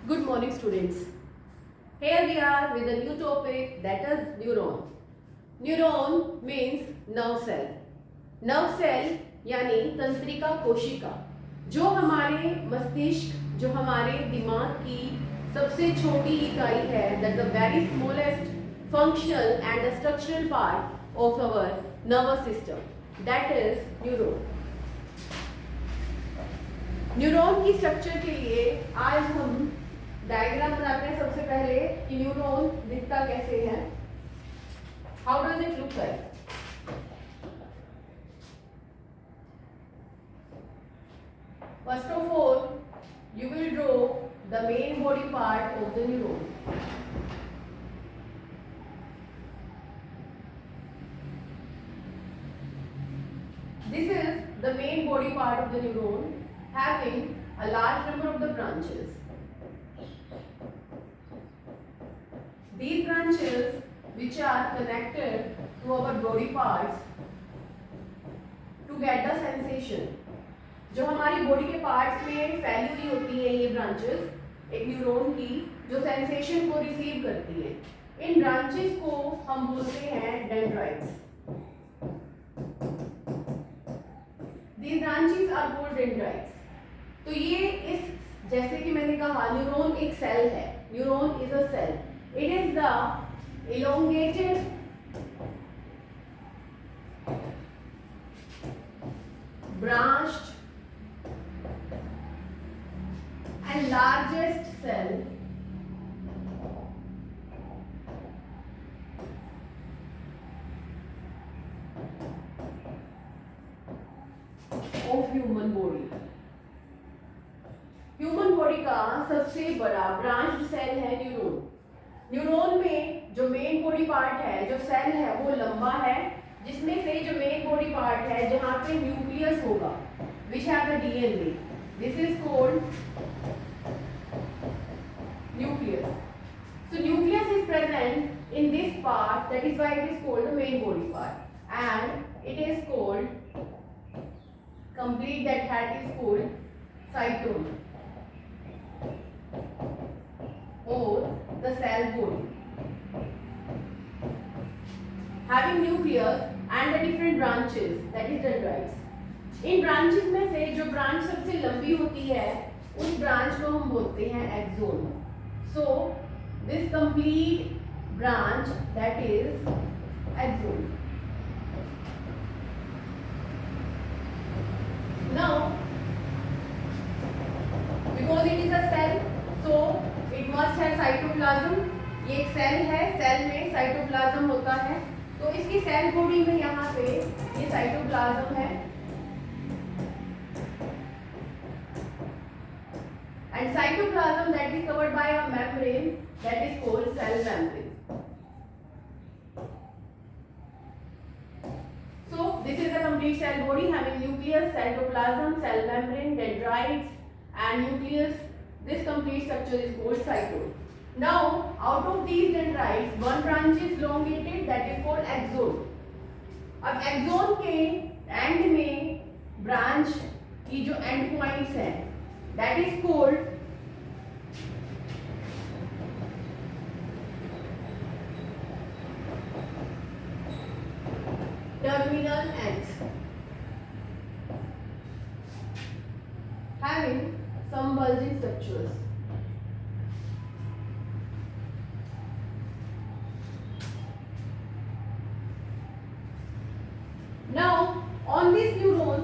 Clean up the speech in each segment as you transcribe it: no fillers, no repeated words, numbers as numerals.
Good morning, students. Here we are with a new topic, that is neuron. Neuron means nerve cell. Nerve cell यानी तंत्रिका कोशिका, जो हमारे मस्तिष्क, जो हमारे दिमाग की सबसे छोटी इकाई है, that the very smallest functional and the structural part of our nervous system, that is neuron. Neuron की स्ट्रक्चर के लिए आज हम डायग्राम बनाते हैं। सबसे पहले कि न्यूरॉन दिखता कैसे है, how does it look like. First of all you will draw the main body part of the neuron. This is the main body part of the neuron having a large number of the branches. These branches which are connected to our body parts to get the sensation. जो हमारी body के parts में फैली हुई होती है ये branches एक न्यूरॉन की, जो सेंसेशन को रिसीव करती है। इन ब्रांचेस को हम बोलते हैं dendrites. These branches are called dendrites. तो ये इस, जैसे कि मैंने कहा, न्यूरॉन एक सेल है। Neuron is a cell, it is the elongated branched and largest cell of human body। Human body का सबसे बड़ा ब्रांच्ड सेल है न्यूरॉन। न्यूरॉन में जो मेन बॉडी पार्ट है, जो सेल है, वो लंबा है, जिसमें से जो मेन बॉडी पार्ट है जहां पे न्यूक्लियस होगा, which have the DNA, this is called nucleus. So nucleus is present in this part, that is why it is called the main body part, and it is called complete that hat is called cytosol or the cell body, having nucleus and the different branches, that is dendrites। In branches में से जो branch सबसे लंबी होती है उस branch को हम बोलते हैं axon. So this complete branch that is axon. Now, because it is a cell, so it must have cytoplasm। ये एक सेल है, सेल में साइटोप्लाज्म होता है, तो इसकी सेल बॉडी में यहाँ पे ये साइटोप्लाज्म है, and cytoplasm that is covered by a membrane that is called cell membrane। So this is a complete cell body having nucleus, cytoplasm, cell membrane, dendrites and nucleus. This complete structure is called cytosol। Now out of these dendrites one branch is elongated, that is called axon। अब axon के and में branch की जो and points हैं, that is called terminal ends, having some bulging structures। Now on this neuron,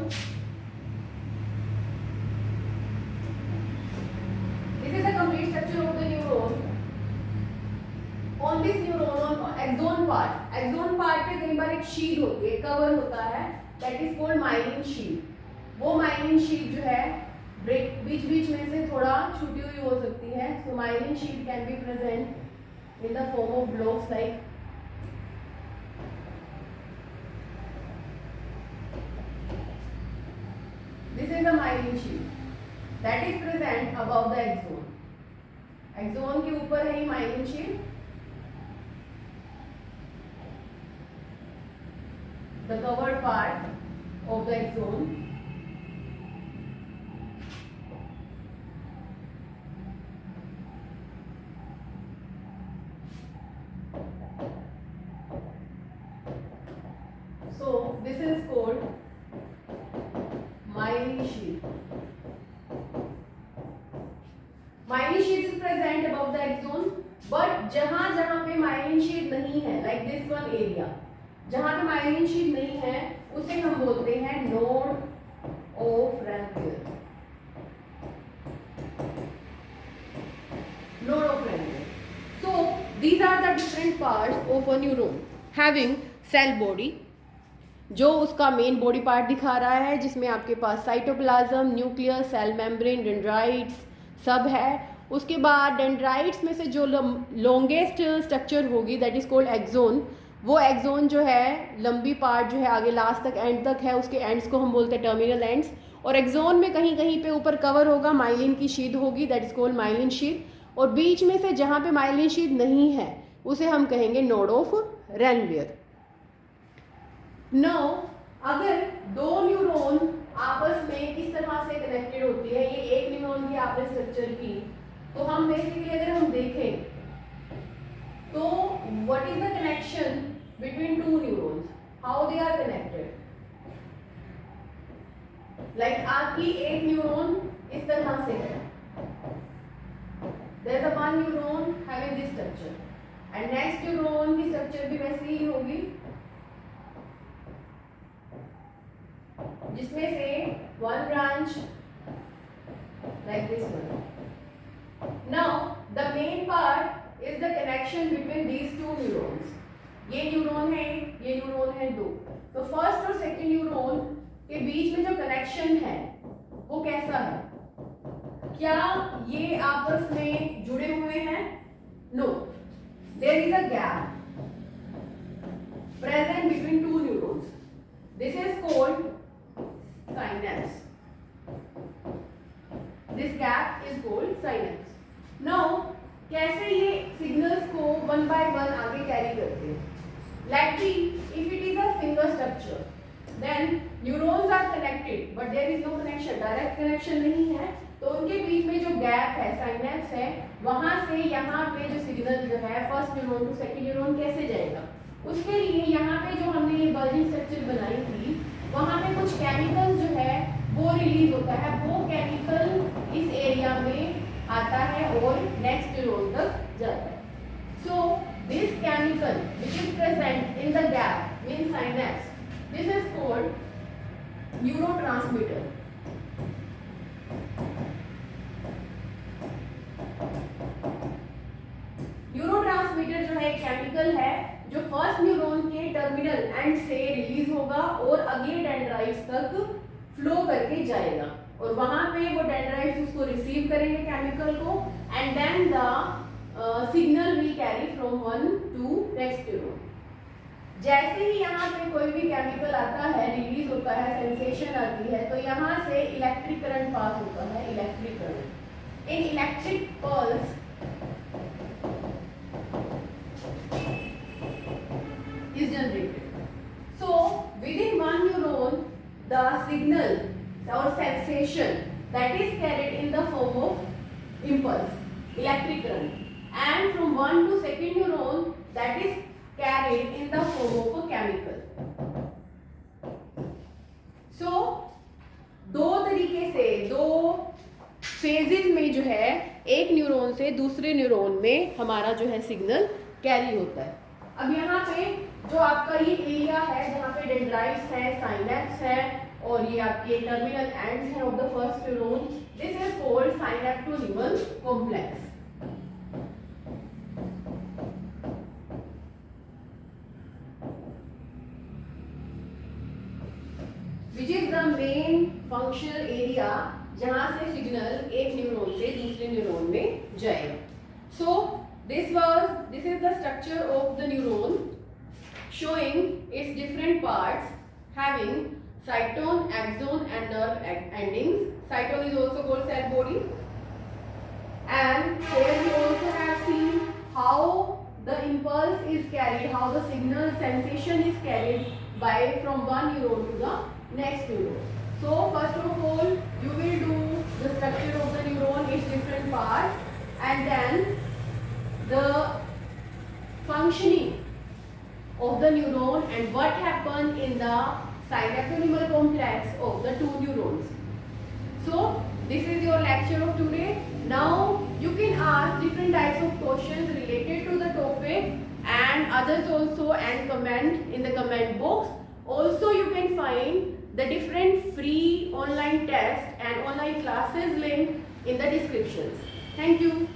this is a complete structure of the neuron। On this neuron, on axon part पे कई बार एक sheet होती है, cover होता है, that is called myelin sheath। वो myelin sheath जो है बीच बीच में से थोड़ा छूटी हुई हो सकती है। So myelin sheath can be present in the form of blocks like this is the myelin sheath that is present above the axon। axon के ऊपर है ये myelin sheath, the covered part of the axon। Myelin sheath is present above the axon, but जहां जहां पे myelin sheath नहीं है, like this one area, जहां पे माइलिन शीथ नहीं है उसे हम बोलते हैं node of Ranvier. Node of Ranvier. So these are the different parts of a neuron having cell body, जो उसका मेन बॉडी पार्ट दिखा रहा है, जिसमें आपके पास cytoplasm, nucleus, cell membrane, dendrites सब है। उसके बाद डेंड्राइट्स में से जो लॉन्गेस्ट स्ट्रक्चर होगी दैट इज कॉल्ड एक्सोन। वो एक्सोन जो है लंबी पार्ट जो है आगे लास्ट तक एंड तक है, उसके एंड्स को हम बोलते हैं टर्मिनल एंड्स। और एक्सोन में कहीं कहीं पे ऊपर कवर होगा, माइलिन की शीथ होगी that is called myelin sheath. और बीच में से जहाँ पे माइलिन शीथ नहीं है उसे हम कहेंगे नोड ऑफ रैनवियर। नो अगर दो न्यूरॉन आपस में किस तरह से कनेक्टेड होती है, ये एक न्यूरॉन की आपने स्ट्रक्चर की, तो हम बेसिकली अगर हम देखें तो what is the connection between two neurons, how they are connected. Like आपकी एक न्यूरॉन इस तरह से है, there is a one neuron having this structure and next neuron की structure भी वैसी ही होगी, जिसमें से one branch like this one. Now the main part is the connection between these two neurons. ये न्यूरॉन है, ये न्यूरॉन है दो, तो फर्स्ट और सेकंड न्यूरॉन के बीच में जो कनेक्शन है वो कैसा है, क्या ये आपस में जुड़े हुए हैं? No, there is a gap present between two neurons, this is called synapse, this gap is called synapse. Now कैसे ये सिग्नल्स को वन बाय वन आगे कैरी करते हैं? Let's see if it is a single structure then neurons are connected but there is no connection, direct connection नहीं है, तो उनके बीच में जो गैप है साइनेप्स है, वहां से यहाँ पे जो सिग्नल जो है first neuron to second neuron कैसे जाएगा, उसके लिए यहाँ पे जो हमने ये बल्जिंग स्ट्रक्चर बनाई थी वहां पे कुछ केमिकल जो है वो रिलीज होता है, वो केमिकल इस एरिया में आता है और नेक्स्ट न्यूरॉन तक जाता है। So this chemical which is present in the gap mean synapse, this is called neurotransmitter. Neurotransmitter जो है एक केमिकल है जो फर्स्ट न्यूरॉन के टर्मिनल एंड से रिलीज होगा और अगले डेंड्राइट्स तक फ्लो करके जाएगा, और वहां पे वो डेंड्राइट्स उसको रिसीव करेंगे केमिकल को and then the signal will carry from one to next neuron. जैसे ही यहाँ पे कोई भी केमिकल आता है, रिलीज होता है, सेंसेशन आती है, तो यहाँ से इलेक्ट्रिक करंट पास होता है, electric current. In electric pulse is generated. So within one neuron the signal or sensation that is carried in the form of impulse, electric current, and from one to second neuron that is carried in the form of a chemical. So दो तरीके से, दो phases में जो है एक neuron से दूसरे न्यूरॉन में हमारा जो है सिग्नल कैरी होता है। अब यहाँ पे जो आपका ये एरिया है जहाँ पे डेंड्राइट्स है, साइनेप्स है और ये आपके टर्मिनल एंड्स हैं of the first neuron, this is called synaptoneural complex. Which is the main functional area जहाँ से सिग्नल एक न्यूरॉन से दूसरे न्यूरॉन में जाएगा। सो this is the structure of the neuron showing its different parts having cytone, axon and nerve endings. Cytone is also called cell body, and here we also have seen how the impulse is carried, how the signal sensation is carried by from one neuron to the next neuron. So first of all you will do the structure of the neuron, its different parts, and then the functioning of the neuron and what happened in the synaptoneural complex of the two neurons. So this is your lecture of today. Now you can ask different types of questions related to the topic and others also, and comment in the comment box. Also you can find the different free online tests and online classes link in the descriptions. Thank you.